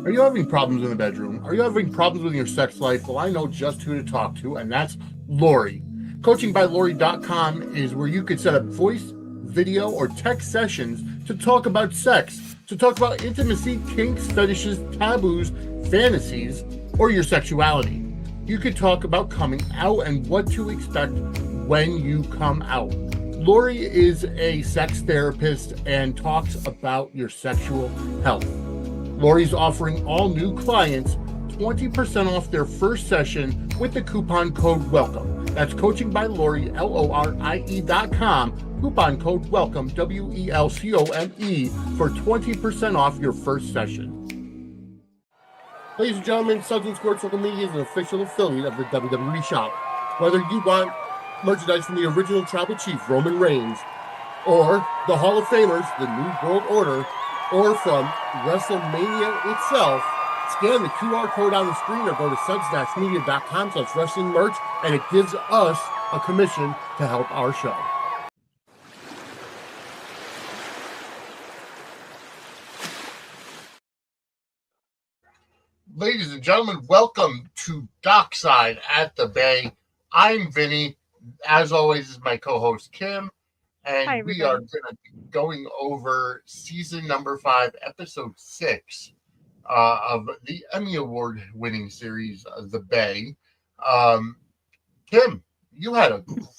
Are you having problems in the bedroom? Are you having problems with your sex life? Well, I know just who to talk to, and that's Lori. CoachingByLori.com is where you could set up voice, video, or text sessions to talk about sex, to talk about intimacy, kinks, fetishes, taboos, fantasies, or your sexuality. You could talk about coming out and what to expect when you come out. Lori is a sex therapist and talks about your sexual health. Lori's offering all new clients 20% off their first session with the coupon code WELCOME. That's Coaching by Lori, LORIE.com. Coupon code WELCOME, WELCOME, for 20% off your first session. Ladies and gentlemen, Suds Media is an official affiliate of the WWE Shop. Whether you want merchandise from the original Tribal Chief, Roman Reigns, or the Hall of Famers, the New World Order, or from WrestleMania itself, scan the QR code on the screen or go to suds-media.com/wrestling merch, and it gives us a commission to help our show. Ladies and gentlemen, welcome to Dockside at the Bay. I'm Vinny. As always, is my co-host Kim. And we are going over season number 5, episode 6 of the Emmy Award winning series, The Bay. Kim, you had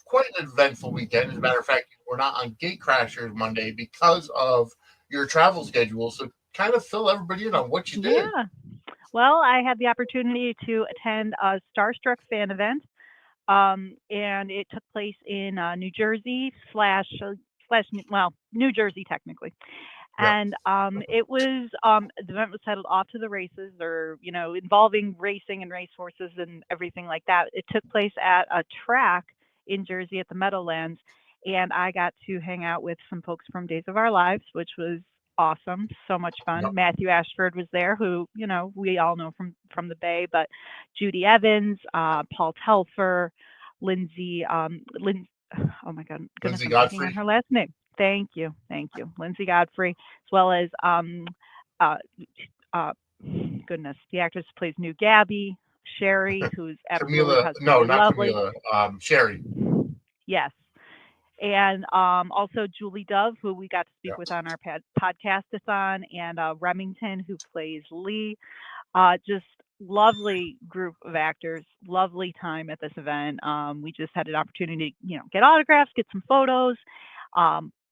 quite an eventful weekend. As a matter of fact, you were not on Gate Crashers Monday because of your travel schedule. So kind of fill everybody in on what you did. Yeah. Well, I had the opportunity to attend a Starstruck fan event. And it took place in New Jersey New Jersey technically. And it was the event was titled "Off to the Races," or involving racing and racehorses and everything like that. It took place at a track in Jersey at the Meadowlands, and I got to hang out with some folks from Days of Our Lives, which was awesome, so much fun. Yep. Matthew Ashford was there, who we all know from the Bay, but Judy Evans, Paul Telfer, Lindsay, oh my God, Lindsay I'm blanking Godfrey. on her last name. Thank you, Lindsay Godfrey, as well as goodness, the actress who plays New Gabby, Sherry, who's absolutely positively lovely. Sherry. Yes. And also Julie Dove, who we got to speak with on our podcast-a-thon, and Remington, who plays Lee. Just lovely group of actors, lovely time at this event. We just had an opportunity to, get autographs, get some photos,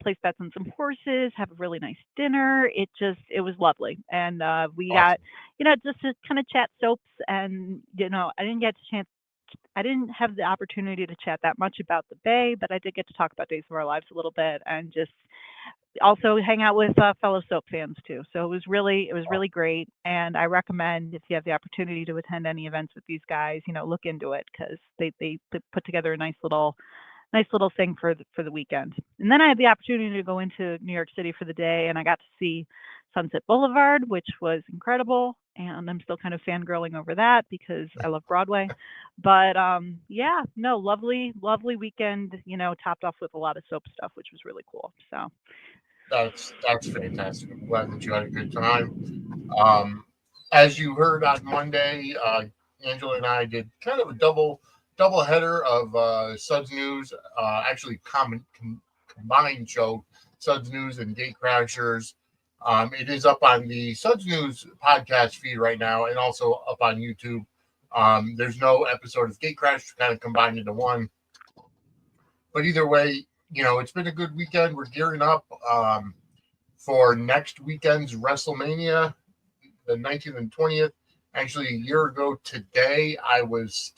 place bets on some horses, have a really nice dinner. It was lovely. And we got, just to kind of chat soaps, and, I didn't have the opportunity to chat that much about the Bay, but I did get to talk about Days of Our Lives a little bit, and just also hang out with fellow soap fans too. So it was really great, and I recommend, if you have the opportunity to attend any events with these guys, look into it, because they put together a nice little thing for the weekend. And then I had the opportunity to go into New York City for the day, and I got to see Sunset Boulevard, which was incredible. And I'm still kind of fangirling over that because I love Broadway. But lovely weekend, topped off with a lot of soap stuff, which was really cool. So that's fantastic. I'm glad that you had a good time. As you heard on Monday, Angela and I did kind of a double header of Suds News, actually combined show, Suds News and Gate Crashers. It is up on the Suds News podcast feed right now, and also up on YouTube. There's no episode of Gate Crash, kind of combined into one. But either way, it's been a good weekend. We're gearing up for next weekend's WrestleMania, the 19th and 20th. Actually, a year ago today, I was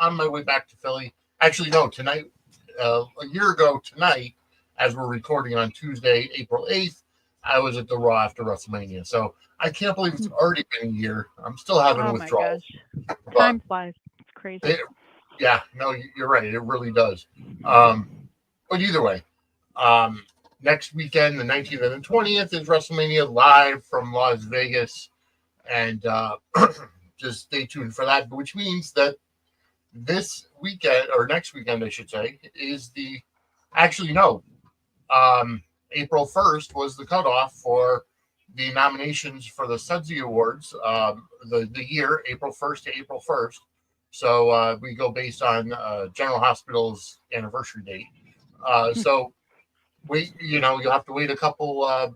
on my way back to Philly. Actually, no, tonight, a year ago tonight, as we're recording on Tuesday, April 8th, I was at the Raw after WrestleMania. So I can't believe it's already been a year. I'm still having withdrawals. My gosh. Time flies. It's crazy. You're right. It really does. But either way, next weekend, the 19th and the 20th, is WrestleMania live from Las Vegas. And just stay tuned for that, which means that this weekend, or next weekend, I should say, is April 1st was the cutoff for the nominations for the Suds Awards, the year April 1st to April 1st. So we go based on General Hospital's anniversary date. So wait, you'll have to wait a couple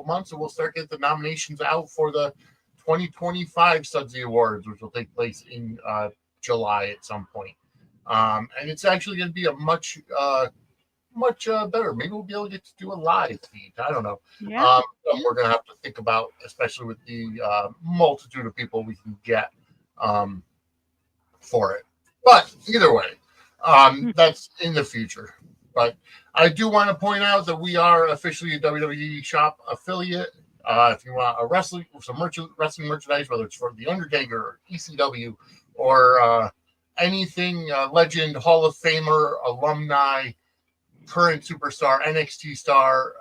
months, and we'll start getting the nominations out for the 2025 Suds Awards, which will take place in July at some point. And it's actually going to be a much better. Maybe we'll be able to get to do a live feed. I don't know. Yeah. We're going to have to think about, especially with the multitude of people we can get um, for it. But either way, that's in the future. But I do want to point out that we are officially a WWE Shop affiliate. If you want wrestling merchandise, whether it's for The Undertaker or ECW or anything legend, Hall of Famer, alumni, current superstar, NXT star,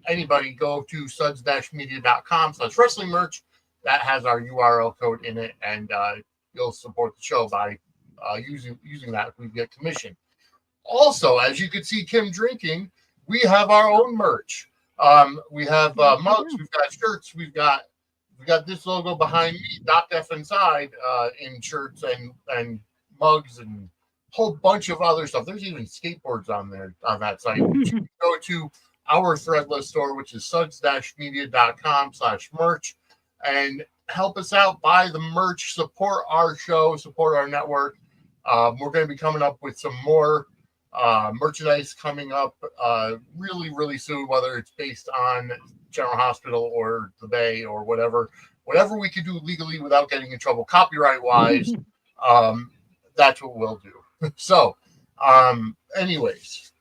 anybody, go to suds-media.com/wrestling merch. That has our URL code in it, and you'll support the show by using that if we get commission. Also, as you can see Kim drinking, we have our own merch. We have mugs, we've got shirts, we got this logo behind me, Doc F inside, in shirts and mugs and whole bunch of other stuff. There's even skateboards on there on that site. You can go to our threadless store, which is suds-media.com/merch, and help us out, buy the merch, support our show, support our network. We're going to be coming up with some more merchandise coming up really, really soon, whether it's based on General Hospital or the Bay or whatever we could do legally without getting in trouble copyright wise. That's what we'll do. So, anyways,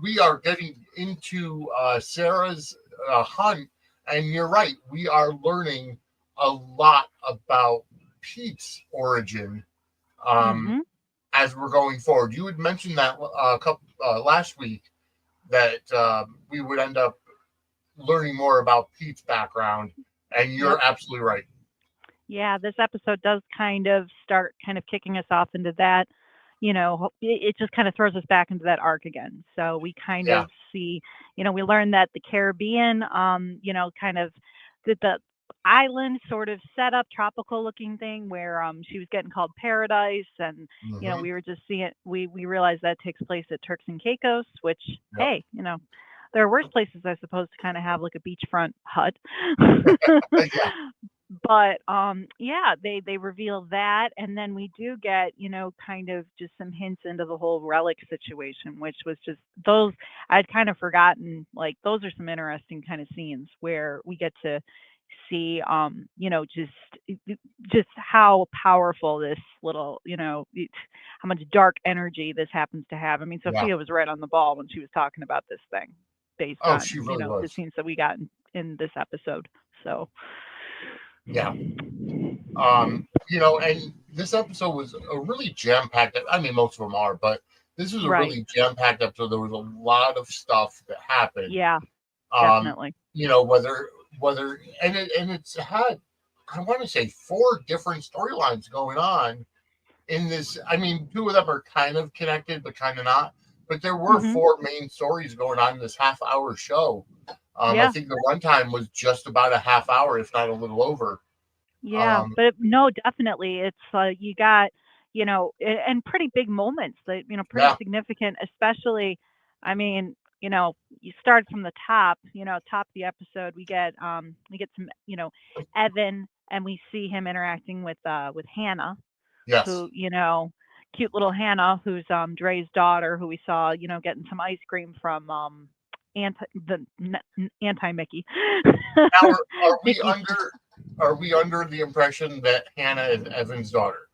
we are getting into Sarah's hunt, and you're right. We are learning a lot about Pete's origin as we're going forward. You had mentioned that last week that we would end up learning more about Pete's background, and you're absolutely right. Yeah, this episode does kind of start kicking us off into that. It just kind of throws us back into that arc again. So we kind of see, we learn that the Caribbean, kind of the island sort of set up tropical looking thing where she was getting called paradise, and we were just seeing we realized that takes place at Turks and Caicos, which hey, there are worse places, I suppose, to kind of have like a beachfront hut. But they reveal that, and then we do get kind of just some hints into the whole relic situation, which was just those I'd kind of forgotten. Like those are some interesting kind of scenes where we get to see just how powerful this little how much dark energy this happens to have. I mean, Sophia was right on the ball when she was talking about this thing based on she really was. the scenes that we got in this episode. So and this episode was a really jam-packed. I mean, most of them are, but this was a really jam-packed episode. There was a lot of stuff that happened. Yeah, definitely. Whether it's had, I want to say, 4 different storylines going on in this. I mean, 2 of them are kind of connected, but kind of not. But there were 4 main stories going on in this half-hour show. I think the runtime was just about a half hour, if not a little over. Yeah, but no, definitely. It's you got, and pretty big moments that, pretty significant, especially, I mean, you start from the top, top of the episode, we get some, Evan, and we see him interacting with Hannah. Yes. Who, cute little Hannah, who's Dre's daughter, who we saw, getting some ice cream from anti-Mickey. Now, are we under the impression that Hannah is Evan's daughter?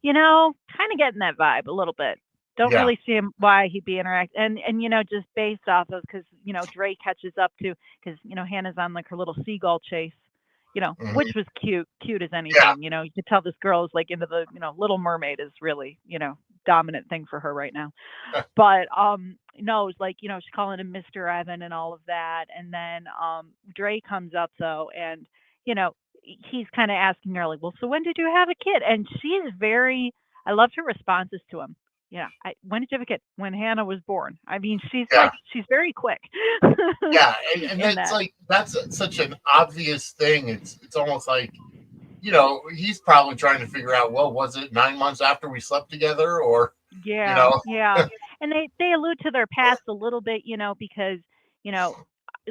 Kind of getting that vibe a little bit. Don't really see him why he'd be interacting, and just based off of because Dre catches up to because Hannah's on like her little seagull chase, which was cute as anything. You could tell this girl is like into the Little Mermaid is really dominant thing for her right now. But no, it's like she's calling him Mr. Evan and all of that, and then Dre comes up though, and he's kind of asking her like, well, so when did you have a kid? And she is I loved her responses to him. When did you have a kid? When Hannah was born. I mean, Yeah, she's very quick yeah, and in that's that. like that's such an obvious thing. It's almost like he's probably trying to figure out. Well, was it 9 months after we slept together, or you Yeah, know? yeah. And they allude to their past a little bit, because, you know,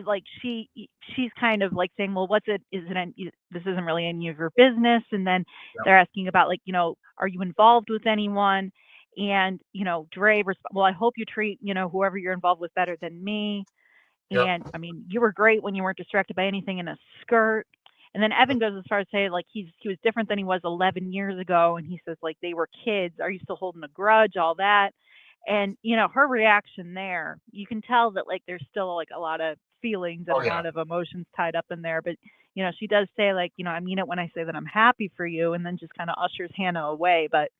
like she's kind of like saying, well, what's it? Is it? This isn't really any of your business. And then Yep, they're asking about like, are you involved with anyone? And Dre, well, I hope you treat whoever you're involved with better than me. yep, And I mean, you were great when you weren't distracted by anything in a skirt. And then Evan goes as far as saying like he was different than he was 11 years ago, and he says like they were kids. Are you still holding a grudge? All that, and her reaction there, you can tell that like there's still like a lot of feelings and oh a yeah, lot of emotions tied up in there. But she does say like I mean it when I say that I'm happy for you, and then just kind of ushers Hannah away. But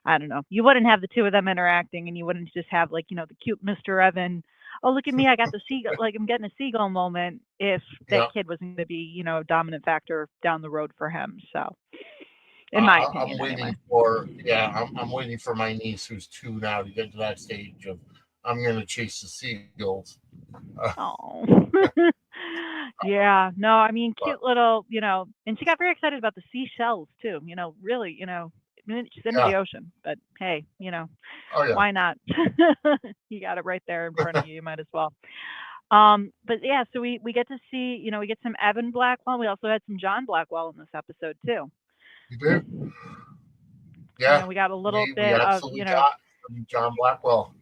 I don't know. You wouldn't have the two of them interacting, and you wouldn't just have like the cute Mr. Evan. Oh, look at me! I got the seagull. Like I'm getting a seagull moment. If that yep. kid was going to be a dominant factor down the road for him. So, in my I'm opinion, anyway. waiting for I'm waiting for my niece who's 2 now to get to that stage of I'm gonna chase the seagulls. Uh, Oh. Yeah. No, I mean, but cute little, and she got very excited about the seashells too. Really, I mean, she's into yeah, the ocean, but hey, oh yeah, why not? You got it right there in front of you. You might as well. But yeah, so we get to see, we get some Evan Blackwell. We also had some John Blackwell in this episode too. you did. Yeah, We got a little we bit of, absolutely got John Blackwell,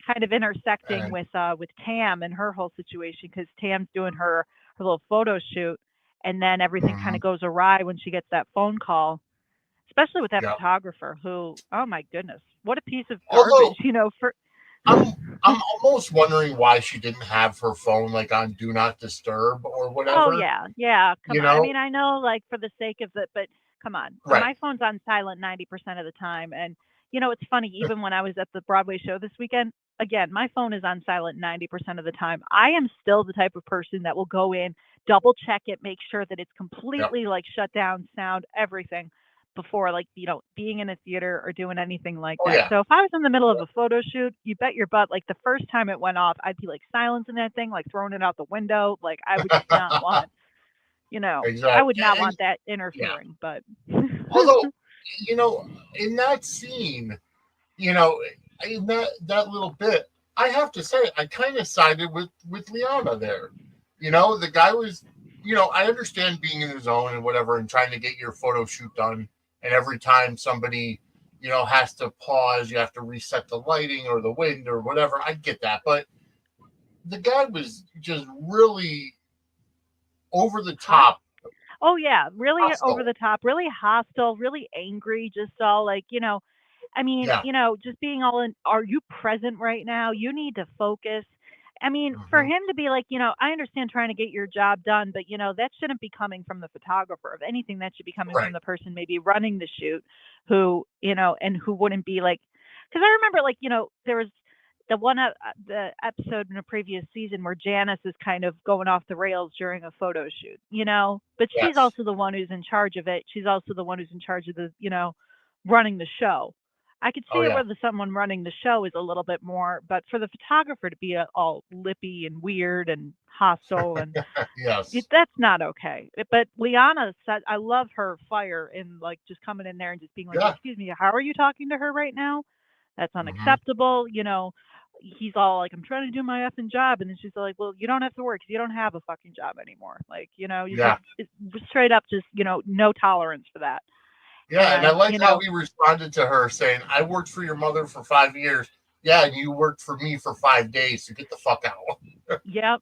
kind of intersecting and with Tam and her whole situation because Tam's doing her little photo shoot, and then everything kind mhm, of goes awry when she gets that phone call, especially with that yeah. photographer who, oh my goodness, what a piece of garbage, Although for. I'm almost wondering why she didn't have her phone like on Do Not Disturb or Oh whatever. yeah, yeah. Come You on. I know, mean, I know, like for the sake of it, but come on. right? My phone's on silent 90% of the time, and it's funny. Even when I was at the Broadway show this weekend, again, my phone is on silent 90% of the time. I am still the type of person that will go in, double check it, make sure that it's Yep. completely like shut down, sound, everything before like being in a theater or doing anything like Oh that. yeah. So if I was in the middle of a photo shoot, you bet your butt like the first time it went off, I'd be like silencing that thing, like throwing it out the window. Like I would just not want, I would Exactly. not And want that yeah. interfering. But Although, you know, in that scene, you know, in that little bit, I have to say, I kind of sided with Liana there. The guy was, I understand being in the zone and whatever, and trying to get your photo shoot done, and every time somebody, has to pause, you have to reset the lighting or the wind or whatever. I get that, but the guy was just really over the hot. top Oh yeah, really over hostile. the top, really hostile, really angry, just all like, I mean, Yeah. just being all in, are you present right now? You need to focus. I mean, for Hmm. him to be like, I understand trying to get your job done, but that shouldn't be coming from the photographer. If anything, that should be coming from Right. the person maybe running the shoot who, and who wouldn't be like, because I remember like, there was the episode in a previous season where Janice is kind of going off the rails during a photo shoot, but she's Yes. also the one who's in charge of it. She's also the one who's in charge of the, running the show. I could see Oh it yeah. where someone running the show is a little bit more, but for the photographer to be all lippy and weird and hostile and Yes. that's not okay. But Liana said, I love her fire in like just coming in there and just being like, Yeah. excuse me, how are you talking to her right now? That's Hmm. unacceptable. He's all like, I'm trying to do my effing job. And then she's like, well, you don't have to work because you don't have a fucking job anymore. Like, you just Yeah. straight up, just, no tolerance for that. Yeah. And I And, like how he responded to her saying, I worked for your mother for 5 years. Yeah, and you worked for me for 5 days, so get the fuck out. yep.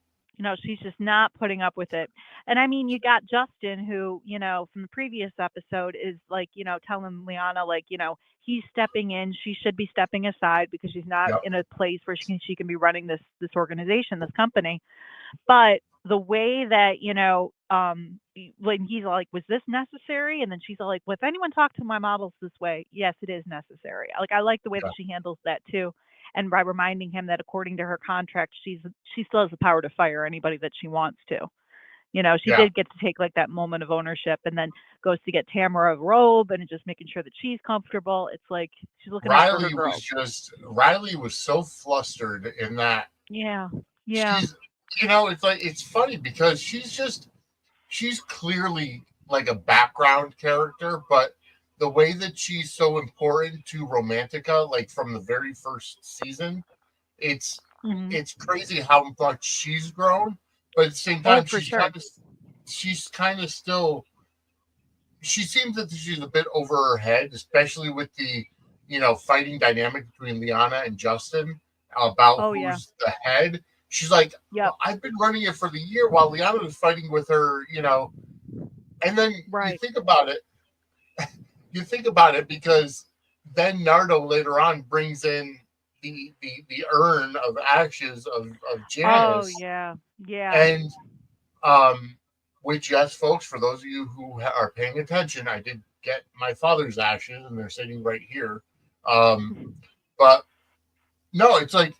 She's just not putting up with it. And I mean, you got Justin, who, from the previous episode is like, telling Liana, like, he's stepping in. She should be stepping aside because she's not Yep. in a place where she can be running this organization, this company. But the way that, when he's like, was this necessary? And then she's all like, well, if anyone talked to my models this way, yes, it is necessary. Like, I like the way that Yeah. she handles that too. And by reminding him that according to her contract, she still has the power to fire anybody that she wants to, She Yeah. did get to take like that moment of ownership, and then goes to get Tamara a robe and just making sure that she's comfortable. It's like she's looking out for her girls. Riley was so flustered in that. Yeah. Yeah. She's, it's like, it's funny because she's clearly like a background character, but the way that she's so important to Romantica, like from the very first season, it's Hmm. it's crazy how much she's grown. But at the same Oh, time, for sure. she's kind of still. She seems that she's a bit over her head, especially with the fighting dynamic between Lianna and Justin about Oh, yeah. who's the head. She's like, Yep. well, I've been running it for the year while Lianna was fighting with her, and then Right. you think about it because then Nardo later on brings in the urn of ashes of Oh, Janice, yeah. Yeah. and which, yes, folks, for those of you who are paying attention, I did get my father's ashes and they're sitting right here. But no, it's like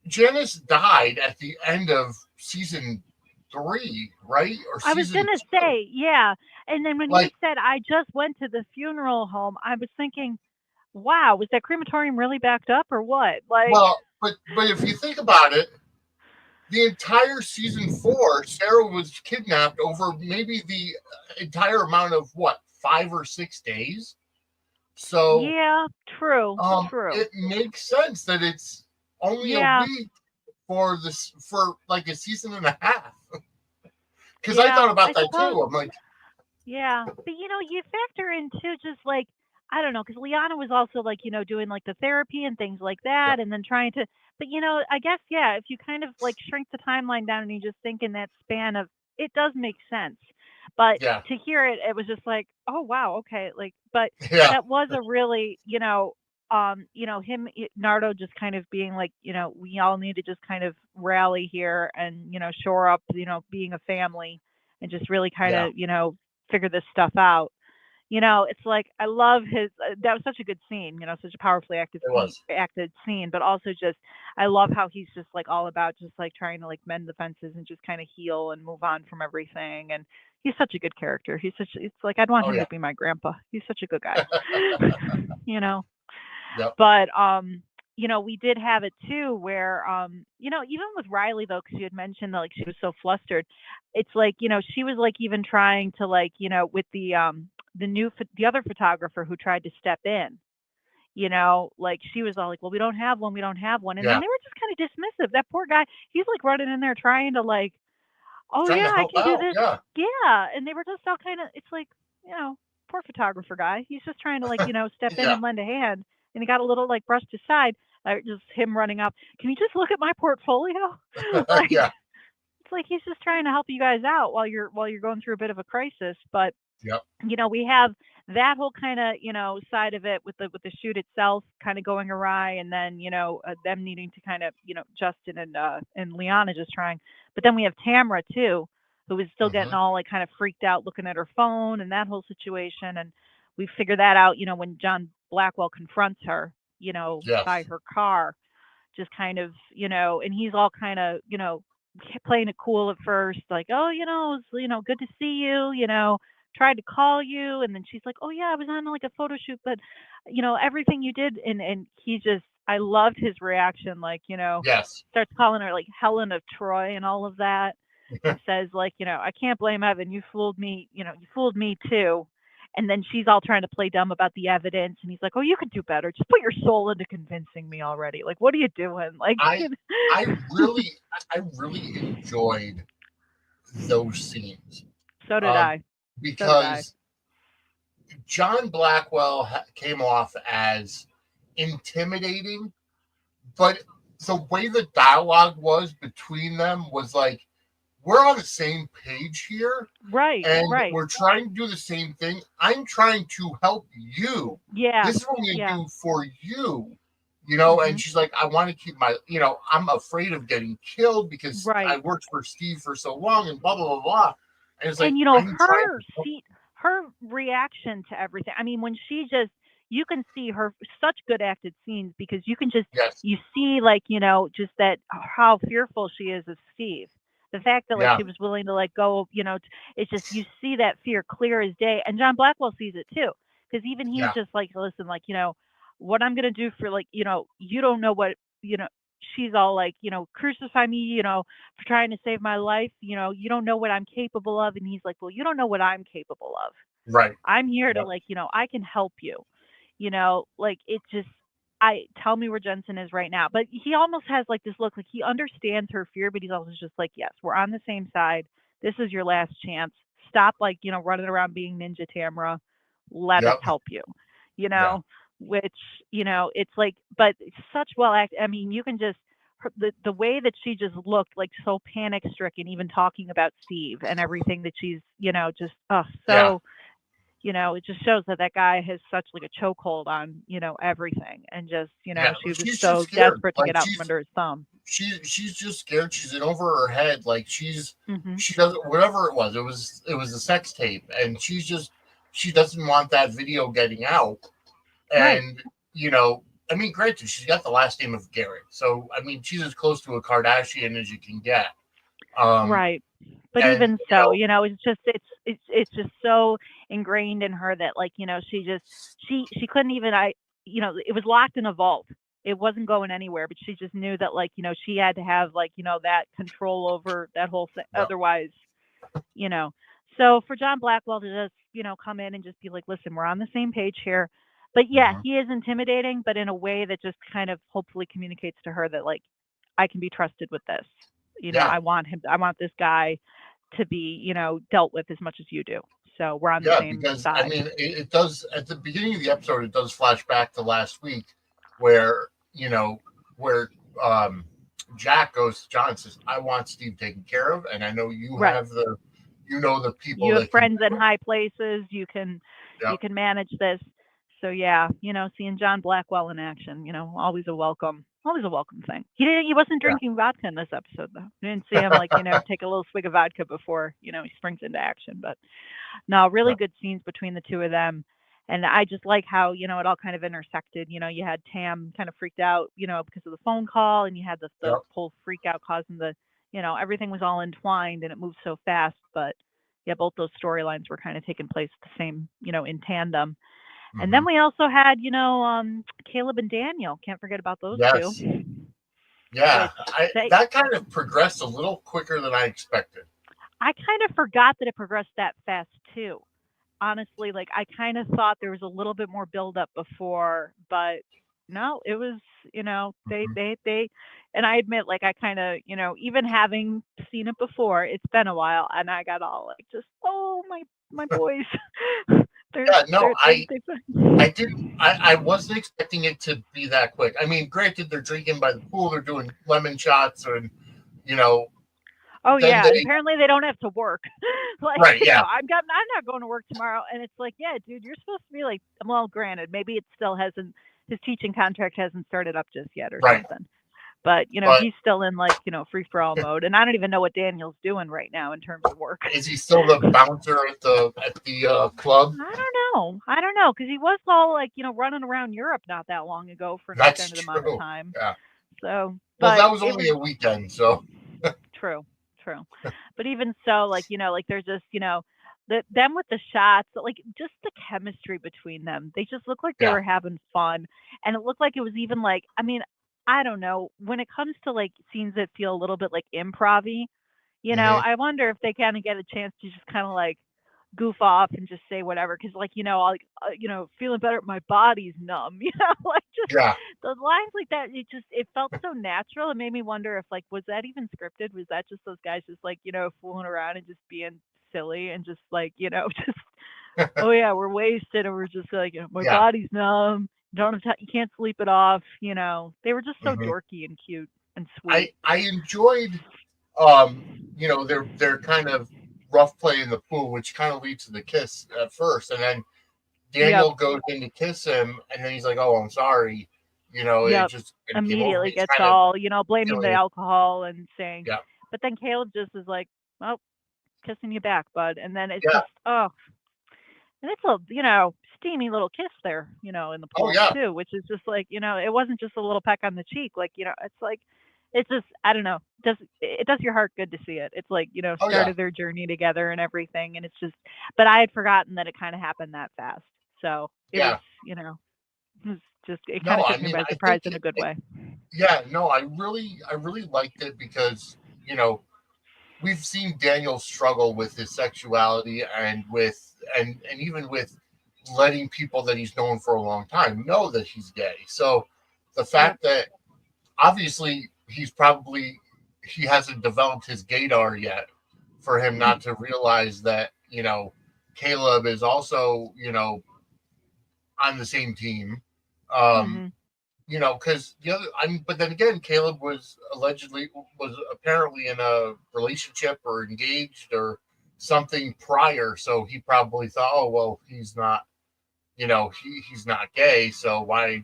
Janice died at the end of season 3, right? Or I was season gonna 2. say, yeah. And then when he Like, said, I just went to the funeral home, I was thinking, wow, was that crematorium really backed up or what? Like, well, but if you think about it, the entire season 4, Sarah was kidnapped over maybe the entire amount of what, 5 or 6 days. So yeah, true, true. it makes sense that it's only a Yeah, week for like a season and a half. Because I yeah, thought about I that suppose. too. I'm like, Yeah, but you factor in too, just like I don't know, because Liana was also like doing like the therapy and things like yeah, that, and then trying to. But I guess yeah, if you kind of like shrink the timeline down and you just think in that span of, it does make sense. But yeah, to hear it, it was just like, oh wow, okay, like, but yeah, that was a really him Nardo just kind of being like, we all need to just kind of rally here and shore up, being a family and just really kind yeah. of figure this stuff out. It's like I love his. That was such a good scene. Such a powerfully It was. acted scene. But also just, I love how he's just like all about just like trying to like mend the fences and just kind of heal and move on from everything. And he's such a good character. He's such. It's like I'd want Oh him yeah. to be my grandpa. He's such a good guy. you know. Yep. But we did have it too where even with Riley though, because you had mentioned that like she was so flustered, it's like she was like even trying to like with the other photographer who tried to step in. Like she was all like, well, we don't have one, we don't have one, and then Yeah. they were just kind of dismissive. That poor guy, he's like running in there trying to like, oh Trying yeah, to I help can do out. this, Yeah. yeah, and they were just all kind of, it's like, poor photographer guy, he's just trying to like step in Yeah. and lend a hand, and he got a little like brushed aside, just him running up, can you just look at my portfolio? Like, Yeah. it's like he's just trying to help you guys out while you're going through a bit of a crisis. But Yep. we have that whole kind of side of it with the shoot itself kind of going awry, and then them needing to kind of Justin and Liana just trying, but then we have Tamara too, who is still getting Hmm. all like kind of freaked out looking at her phone and that whole situation, and we figure that out when John Blackwell confronts her by Yes. her car, just kind of and he's all kind of playing it cool at first, like, oh, it's, good to see you, tried to call you, and then she's like, oh yeah, I was on like a photo shoot, but everything you did, and he just, I loved his reaction, like Yes. starts calling her like Helen of Troy and all of that, and says like, I can't blame Evan, you fooled me, you fooled me too. And then she's all trying to play dumb about the evidence, and he's like, oh, you could do better, just put your soul into convincing me already, like what are you doing, like I I really I really enjoyed those scenes. so did Um, I, so did I. because John Blackwell came off as intimidating, but the way the dialogue was between them was like, we're on the same page here Right, and right. we're trying to do the same thing. I'm trying to help you. Yeah, This is what I'm going to yeah. do for you. And Mhm. she's like, I want to keep I'm afraid of getting killed because I Right. worked for Steve for so long and blah, blah, blah, blah. And it's like, And I'm trying her to help. her reaction to everything. I mean, when she just, you can see her such good acted scenes, because you can just, Yes. you see like, just that how fearful she is of Steve. The fact that like Yeah. she was willing to like go, it's just you see that fear clear as day, and John Blackwell sees it too, because even he's Yeah. just like, listen, like what I'm gonna do for like you don't know what you know. She's all like, crucify me, for trying to save my life. You don't know what I'm capable of, and he's like, well, you don't know what I'm capable of. Right. I'm here to Yep. like, I can help you. Like it just I tell me where Jensen is right now. But he almost has like this look like he understands her fear, but he's also just like, yes, we're on the same side. This is your last chance. Stop like, running around being Ninja Tamara. Let us Yep. help you. You Yeah. know, which, it's like but it's such well act I mean, you can just the way that she just looked like so panic stricken, even talking about Steve and everything that she's, just Yeah. so it just shows that that guy has such like a chokehold on, everything. And just, Yeah. she was She's just so scared. desperate to Like get out from under his thumb. she's just scared. She's in over her head. Like Hmm. she doesn't, whatever it was. It was a sex tape, and she doesn't want that video getting out. Right. And I mean, granted, she's got the last name of Garrett, so I mean, she's as close to a Kardashian as you can get. Um, Right. But and even so, it's just it's just so ingrained in her that like, she just she couldn't even it was locked in a vault. It wasn't going anywhere, but she just knew that like, she had to have like, that control over that whole thing. yeah, Otherwise, you know. So for John Blackwell to just, come in and just be like, listen, we're on the same page here. But yeah, mhm, he is intimidating, but in a way that just kind of hopefully communicates to her that like I can be trusted with this. yeah, I want this guy to be, dealt with as much as you do. So we're on the yeah. same Because I side. mean, it does at the beginning of the episode. It does flash back to last week, where where um, Jack goes to John and says, "I want Steve taken care of, and I know you Right. have the people You have that can friends in do it." high places. Yeah, You can manage this. So yeah, seeing John Blackwell in action, always a welcome thing. He wasn't drinking vodka in this episode though. You didn't see him like, take a little swig of vodka before, he springs into action. But no, yeah, really good scenes between the two of them. And I just like how, it all kind of intersected. You had Tam kind of freaked out, because of the phone call, and you had the yeah. whole freak out causing everything was all entwined and it moved so fast. But yeah, both those storylines were kind of taking place at the same, in tandem. And Hmm. then we also had, Caleb and Daniel. Can't forget about those two, Yes. Yeah, which they, that kind of progressed a little quicker than I expected. I kind of forgot that it progressed that fast too. Honestly, like I kind of thought there was a little bit more build up before, but no, it was, Mhm. and I admit, like I kind of, even having seen it before, it's been a while, and I got all like, just, oh my boys, Yeah, no, I they, didn't. I wasn't expecting it to be that quick. I mean, granted, they're drinking by the pool, they're doing lemon shots, and you know, oh then yeah, and they apparently they don't have to work. Like, right, yeah, I'm not going to work tomorrow, and it's like, yeah, dude, you're supposed to be like, well, granted, maybe it still hasn't, his teaching contract hasn't started up just yet or right. something. But But he's still in like, free for all mode, and I don't even know what Daniel's doing right now in terms of work. is he still the bouncer at the club? I don't know, because he was all like, running around Europe not that long ago for an That's extended amount of true. time. Yeah. So, Well, but that was it only was a weekend, so true, true. But even so, like, like there's just, them with the shots, like just the chemistry between them. They just look like they yeah. were having fun. And it looked like it was even like, I mean, I don't know, when it comes to like scenes that feel a little bit like improv-y, Hmm. I wonder if they kind of get a chance to just kind of like goof off and just say whatever. Cause like, like, feeling better, my body's numb, like just Yeah. those lines like that. It felt so natural. It made me wonder if like, was that even scripted? Was that just those guys just like, fooling around and just being silly and just like, just, oh yeah, we're wasted. And we're just like, my Yeah. body's numb. Don't have you can't sleep it off. They were just so Hmm. dorky and cute and I sweet. I enjoyed um their kind of rough play in the pool, which kind of leads to the kiss at first, and then Yep. Daniel goes in to kiss him, and then he's like, "Oh, I'm sorry," it Yep. just it came over me. Immediately It's gets kind of all, blaming the feeling, alcohol and saying, yeah, but then Caleb just is like, oh, kissing you back, bud. And then it's yeah, just, oh, and it's a, steamy little kiss there, in the oh pool yeah, too, which is just like, it wasn't just a little peck on the cheek. Like, it's like, it's just, I don't know, it does your heart good to see it. It's like, Oh yeah, started their journey together and everything, and it's just, but I had forgotten that it kind of happened that fast. So it was, yeah. it was just, it kind No, of I took me mean, by I surprise think in a good way. yeah, no, I really liked it because we've seen Daniel struggle with his sexuality and and even with letting people that he's known for a long time know that he's gay. So the Yep. fact that obviously he hasn't developed his gaydar yet for him not to realize that Caleb is also on the same team. Um, Hmm. because but then again, Caleb was apparently in a relationship or engaged or something prior, so he probably thought, oh well, he's not, he's not gay, so why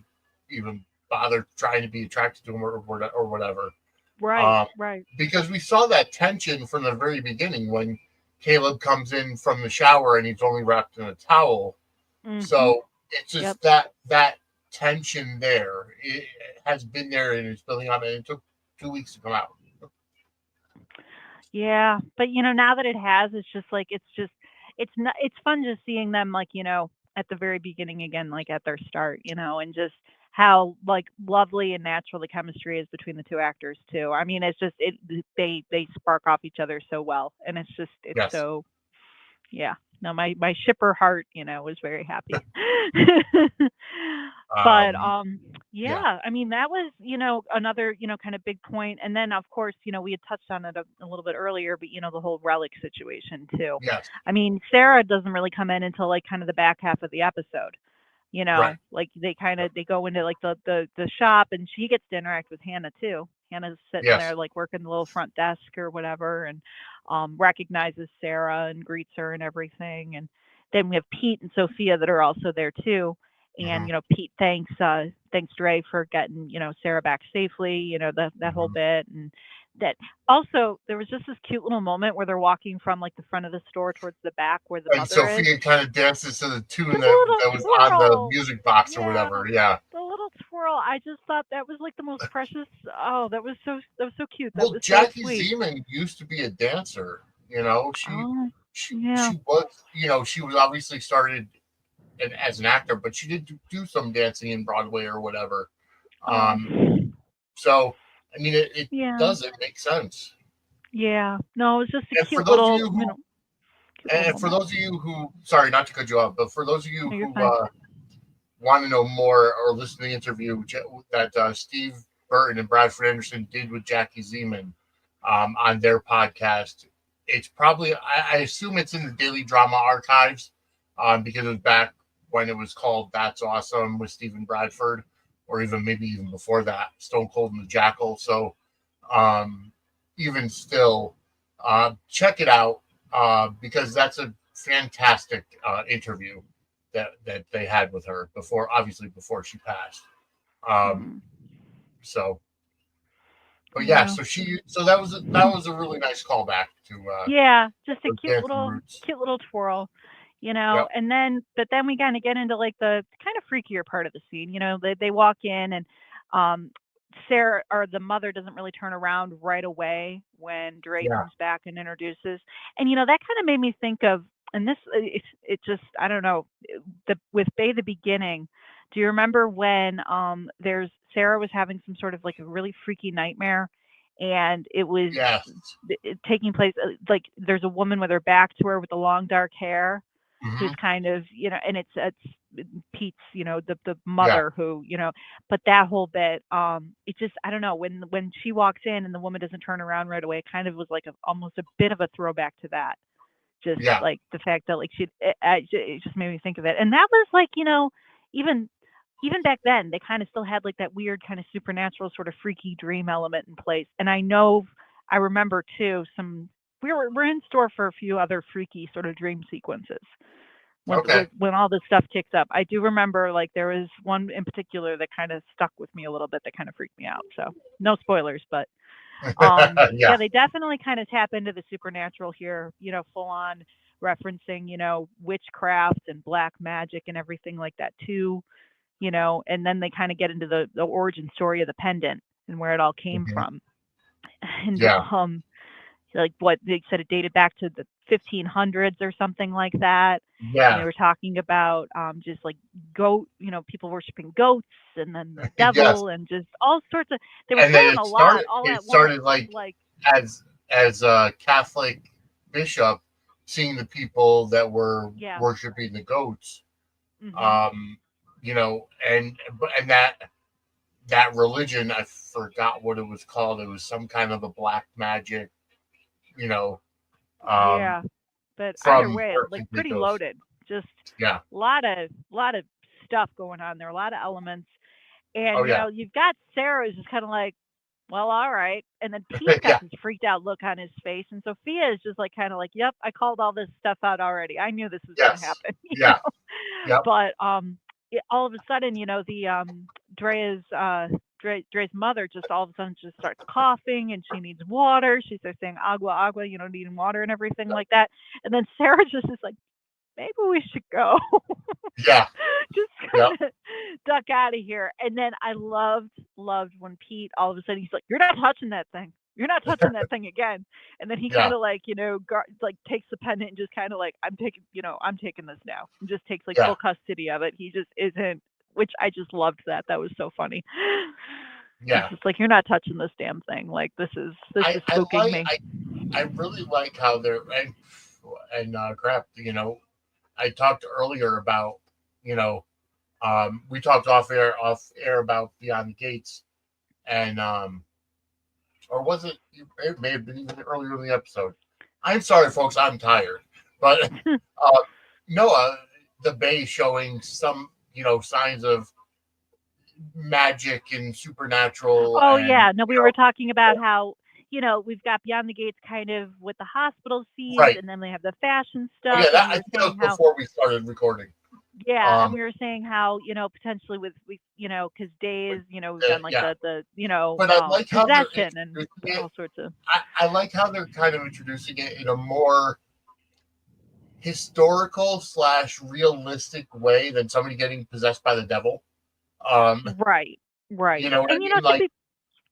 even bother trying to be attracted to him or whatever. Right, Um, right. because we saw that tension from the very beginning when Caleb comes in from the shower and he's only wrapped in a towel. Hmm. So it's Yep. just that tension there. It has been there and it's building up, and it took 2 weeks to come out. Yeah, but now that it has, it's just like it's not it's fun just seeing them like, at the very beginning again, like at their start, and just how like lovely and natural the chemistry is between the two actors too. I mean, it's just they spark off each other so well, and it's Yes. so, yeah. No, my shipper heart, was very happy. But Um, yeah. yeah, I mean that was, another, kind of big point. And then of course, we had touched on it a little bit earlier, but the whole relic situation too. Yes. I mean, Sarah doesn't really come in until like kind of the back half of the episode. Right. Like they go into like the shop, and she gets to interact with Hannah too. Hannah's sitting there Yes. like working the little front desk or whatever, and recognizes Sarah and greets her and everything. And then we have Pete and Sophia that are also there too. And Hmm. Pete thanks Dre for getting Sarah back safely. That whole Hmm. bit. And that also, there was just this cute little moment where they're walking from like the front of the store towards the back where the And mother is. Sophia kind of dances to the tune The little that was on the twirl. music box or Yeah, whatever. Yeah. the little twirl. I just thought that was like the most precious. Oh, that was so cute. That Well, was so Jackie sweet. Zeman used to be a dancer. You know, Oh, yeah. she was obviously started as an actor, but she did do some dancing in Broadway or whatever. Oh, Um, so I mean, it yeah. does, it makes sense. Yeah. No, it was just a And for cute those of little, you who cute little moment. sorry, not to cut you off, but for those of you No, you're who fine. want to know more or listen to the interview that Steve Burton and Bradford Anderson did with Jackie Zeman on their podcast, it's probably, I assume it's in the Daily Drama archives, because it was back when it was called That's Awesome with Stephen Bradford, or even maybe even before that, Stone Cold and the Jackal. So um, even still, check it out, because that's a fantastic interview that they had with her before, obviously before she passed. Um, Mm, so, but yeah, yeah. so that was a really nice callback to Yeah, just a those dancing roots. cute little twirl, Yep. and then we kind of get into like the kind of freakier part of the scene. They walk in, and um, Sarah, or the mother, doesn't really turn around right away when Dre Yeah. comes back and introduces. And that kind of made me think of, and this it just, I don't know, the with Bay the beginning. Do you remember when there's Sarah was having some sort of like a really freaky nightmare, and it was Yes. taking place, like there's a woman with her back to her with the long dark hair, who's Hmm. kind of, and it's Pete's, the Yeah. mother who, but that whole bit, it just, I don't know, when she walks in and the woman doesn't turn around right away, it kind of was like almost a bit of a throwback to that. Just Yeah. like the fact that like it just made me think of it. And that was like, even back then, they kind of still had like that weird kind of supernatural sort of freaky dream element in place. And I remember too, we're in store for a few other freaky sort of dream sequences Okay. when all this stuff kicks up. I do remember like there was one in particular that kind of stuck with me a little bit, that kind of freaked me out. So no spoilers, but Yeah. yeah, they definitely kind of tap into the supernatural here, full on referencing, witchcraft and black magic and everything like that too, and then they kind of get into the origin story of the pendant and where it all came Hmm. from. And Yeah. like what they said, it dated back to the 1500s or something like that. And they Yeah. were talking about just like goat, people worshiping goats, and then the Yes. devil, and just all sorts of. They were And then throwing a lot all it at once. started like Like, as a Catholic bishop seeing the people that were yeah. worshiping the goats, Mhm. um, and that religion, I forgot what it was called. It was some kind of a black magic, you know, um, Yeah. But either from way, like Puerto pretty Ricos. loaded. Just Yeah. lot of stuff going on there, a lot of elements. And Oh yeah. you've got Sarah who's just kind of like, well, all right. And then Pete's got Yeah. this freaked out look on his face, and Sophia is just like kind of like, yep, I called all this stuff out already. I knew this was going to Yes. happen, Yeah. Yep. But all of a sudden, the Dre's mother just all of a sudden just starts coughing, and she needs water. She starts saying agua agua, needing water and everything like that. And then Sarah just is like, maybe we should go. Yeah. Just Yep. kind of duck out of here. And then I loved when Pete all of a sudden he's like, "You're not touching that thing. You're not touching that thing again." And then he kind Yeah. of like, like takes the pendant and just kind of like, I'm taking this now. And just takes like Yeah. full custody of it. He just isn't, which I just loved that. That was so funny. He's Yeah. just like, "You're not touching this damn thing. Like this is I spooking like me." I really like how they're and crap. I talked earlier about you know we talked off air about Beyond the Gates, and or was it? It may have been even earlier in the episode. I'm sorry, folks. I'm tired, but Noah, the Bay showing some signs of magic and supernatural, Oh and yeah, no, we were talking about how we've got Beyond the Gates kind of with the hospital scenes, right. and then they have the fashion Oh stuff, yeah, and that we I were think that was saying how before we started recording. yeah, and Um, we were saying how potentially with we because but, days we've done like yeah, the but I like how they're possession and introducing it. all sorts of. I like how they're kind of introducing it in a more historical slash realistic way than somebody getting possessed by the devil. Right, You right, know what I and mean? to Like, be.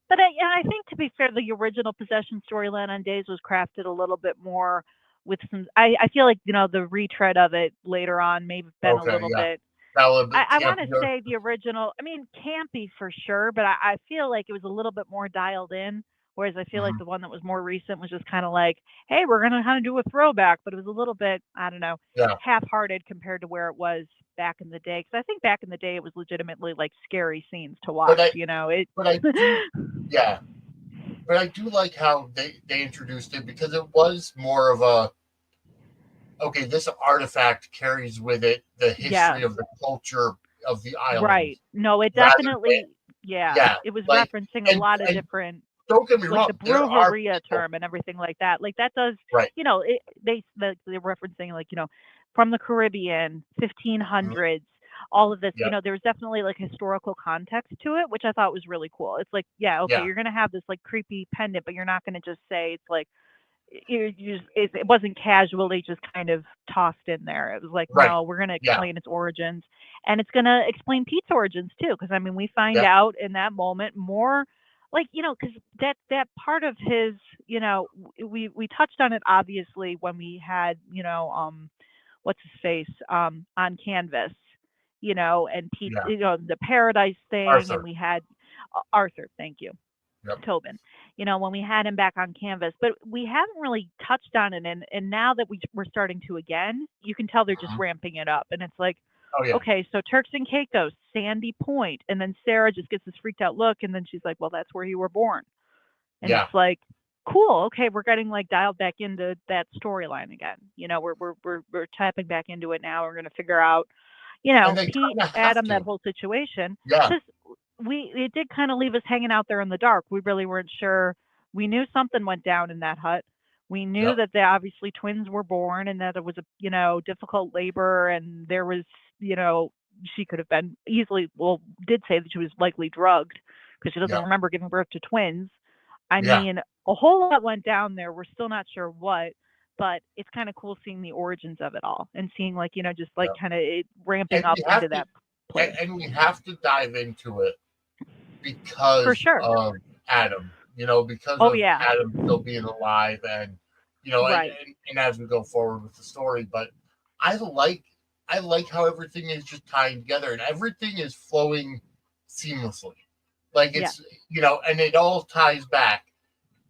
But I think to be fair, the original possession storyline on Days was crafted a little bit more with some. I feel like the retread of it later on may have been a okay, little yeah, bit. that a little bit I want to campier. say the original. I mean, campy for sure, but I feel like it was a little bit more dialed in. Whereas I feel like Mhm. the one that was more recent was just kind of like, hey, we're gonna kind of do a throwback, but it was a little bit, I don't know, Yeah, half-hearted compared to where it was back in the day. Because I think back in the day it was legitimately like scary scenes to but watch. It. I do, yeah, but I do like how they introduced it because it was more of a okay. This artifact carries with it the Yeah. history of the culture of the island, Right. No, it rather than definitely, yeah, yeah, it was like referencing a lot of and different, don't get me like the wrong, there are brujeria people term and everything like that. Like that does, right. they're referencing like, from the Caribbean, Mhm. 1500s, all of this, Yep. there was definitely like historical context to it, which I thought was really cool. It's like, yeah, okay, Yeah. you're going to have this like creepy pendant, but you're not going to just say it's like, it wasn't casually just kind of tossed in there. It was like, Right. no, we're going to Yeah. explain its origins, and it's going to explain Pete's origins too. Because I mean, we find Yep. out in that moment more, like because that part of his, we touched on it obviously when we had what's his face on canvas, and Pete, Yeah. the paradise thing, and Arthur. we had Arthur. Thank you. Yep. Tobin, when we had him back on canvas, but we haven't really touched on it. And now that we're starting to again, you can tell they're just Mhm. ramping it up. And it's like, Oh yeah. okay, so Turks and Caicos, Sandy Point. And then Sarah just gets this freaked out look. And then she's like, well, that's where you were born. And Yeah. it's like, cool. Okay. We're getting like dialed back into that storyline again. We're tapping back into it now. We're going to figure out, And they Pete, kind of have Adam, that to. whole situation. Yeah. Because it did kind of leave us hanging out there in the dark. We really weren't sure. We knew something went down in that hut. We knew Yep. that they obviously twins were born, and that it was a difficult labor, and there was she could have been easily, well, did say that she was likely drugged because she doesn't Yep. remember giving birth to twins. I Yeah. mean, a whole lot went down there. We're still not sure what, but it's kind of cool seeing the origins of it all and seeing like just like Yep. kind of it ramping And up we into have to that place and we have to dive into it for because sure. of Adam. because Oh of yeah. Adam still being alive, and Right. and as we go forward with the story. But I like I like how everything is just tying together and everything is flowing seamlessly. Like Yeah, it's and it all ties back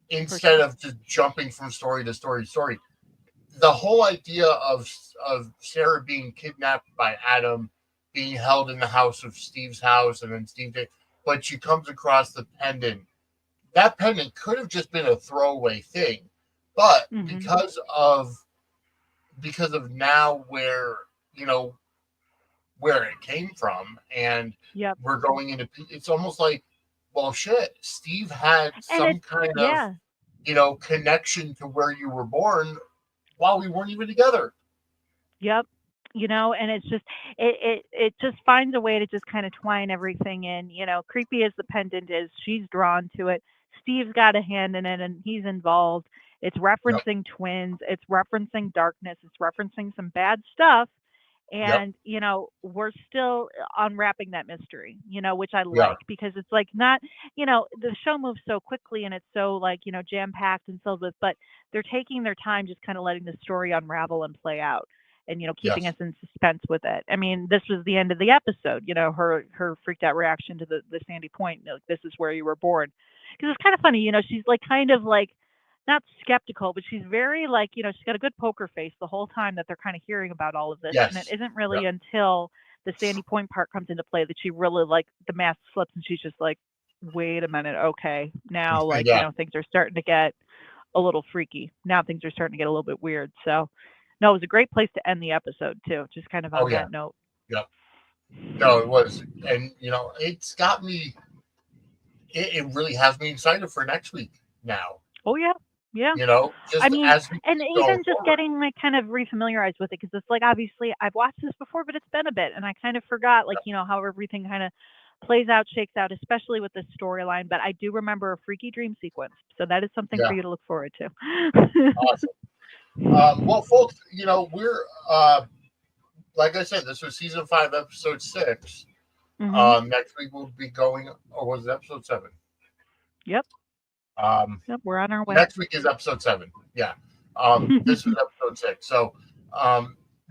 for instead sure. of just jumping from story to story to story. The whole idea of Sarah being kidnapped by Adam, being held in the house of Steve's house, and then but she comes across the pendant. That pendant could have just been a throwaway thing, but Mhm. because of now you know where it came from, and Yep. we're going into it's almost like, well, shit, Steve had And some it's kind of yeah. connection to where you were born while we weren't even together. Yep. And it's just it just finds a way to just kind of twine everything in. Creepy as the pendant is, she's drawn to it. Steve's got a hand in it and he's involved. It's Yep, referencing twins, it's referencing darkness, it's referencing some bad stuff. yep, And we're still unwrapping that mystery, which I we are. like, because it's like not, the show moves so quickly and it's so like, jam packed and filled with, but they're taking their time just kind of letting the story unravel and play out, and keeping Yes, us in suspense with it. I mean, this was the end of the episode. Her freaked out reaction to the Sandy Point. Like, this is where you were born. Because it's kind of funny. She's like kind of like not skeptical, but she's very like, she's got a good poker face the whole time that they're kind of hearing about all of this. And it yes, isn't really yep, until the Sandy Point part comes into play that she really like the mask slips and she's just like, wait a minute, okay, now like yeah, things are starting to get a little freaky. Now things are starting to get a little bit weird. So, no, it was a great place to end the episode too. Just kind of oh on yeah, that note. yep. No, it was, and it's got me. It really has me excited for next week now. Oh yeah, yeah. I Just mean, as we and keep going even just forward. getting like kind of refamiliarized with it, because it's like obviously I've watched this before, but it's been a bit, and I kind of forgot like Yep, how everything kind of plays out, shakes out, especially with this storyline. But I do remember a freaky dream sequence, so that is something for yeah, you to look forward to. awesome. Well, folks, we're like I said, this was season 5, episode 6. Mhm. Next week we'll be going, or was it episode 7? Yep. Um, Yep. We're on our way. Next week is episode 7. Yeah. This was episode 6. So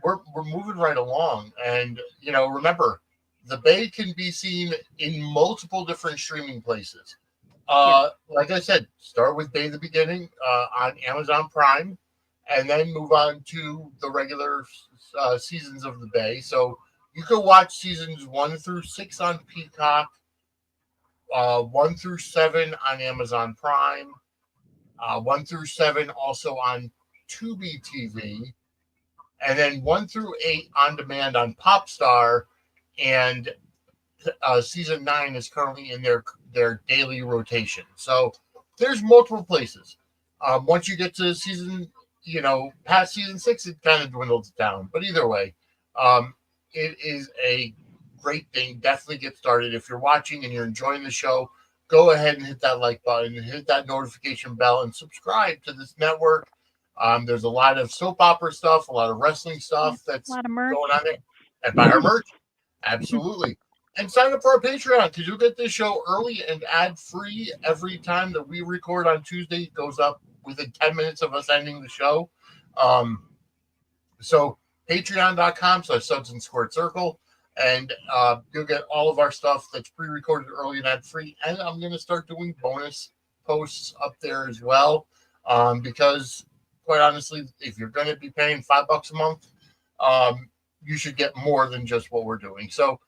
we're moving right along, and remember, the Bay can be seen in multiple different streaming places. Yes. Like I said, start with Bay the Beginning on Amazon Prime, and then move on to the regular seasons of the Bay. So you can watch seasons 1 through 6 on Peacock, 1 through 7 on Amazon Prime, 1 through 7 also on Tubi TV, and then 1 through 8 on demand on Popstar, and season 9 is currently in their daily rotation. So there's multiple places. Once you get to past season 6, it kind of dwindles down. But either way, it is a great thing. Definitely get started. If you're watching and you're enjoying the show, go ahead and hit that like button, and hit that notification bell, and subscribe to this network. There's a lot of soap opera stuff, a lot of wrestling Yeah. stuff A that's lot of merch. going on there. And buy our merch. Absolutely. And sign up for our Patreon, because you'll get this show early and ad free every time that we record on Tuesday. It goes up within 10 minutes of us ending the show. Um, so patreon.com/Suds and Squared Circle. And you'll get all of our stuff that's pre-recorded early and ad free. And I'm going to start doing bonus posts up there as well. Because quite honestly, if you're going to be paying $5 a month, you should get more than just what we're doing. So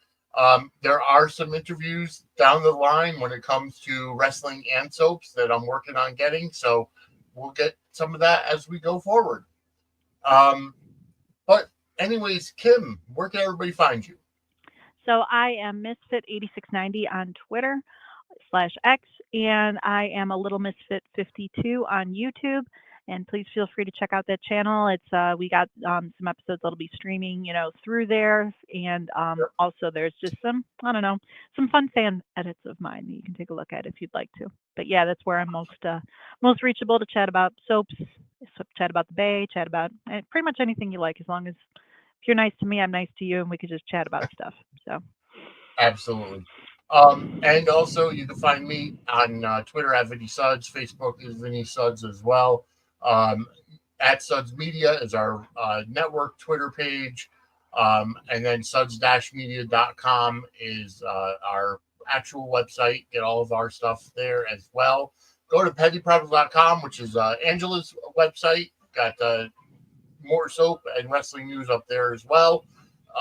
there are some interviews down the line when it comes to wrestling and soaps that I'm working on getting. So we'll get some of that as we go forward. But anyways, Kim, where can everybody find you? So I am Misfit8690 on Twitter /X, and I am a Little Misfit 52 on YouTube. And please feel free to check out that channel. It's we got some episodes that'll be streaming, through there, and also there's just some some fun fan edits of mine that you can take a look at if you'd like to. But yeah, that's where I'm most reachable to chat about soaps, chat about the Bay, chat about pretty much anything you like, as long as if you're nice to me, I'm nice to you, and we could just chat about stuff. So Absolutely. And also, you can find me on Twitter at Vinny Suds. Facebook is Vinny Suds as well. Um, at Suds Media is our network Twitter page. And then suds-media.com is our actual website. Get all of our stuff there as well. Go to pettyproblems.com, which is Angela's website. Got more soap and wrestling news up there as well.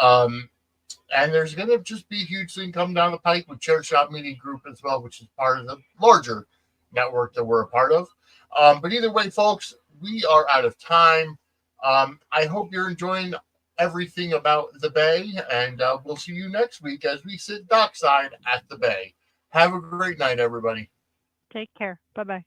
And there's going to just be a huge thing coming down the pike with Chair Shot Media Group as well, which is part of the larger network that we're a part of. But either way, folks, we are out of time. I hope you're enjoying everything about the Bay, and we'll see you next week as we sit dockside at the Bay. Have a great night, everybody. Take care. Bye-bye.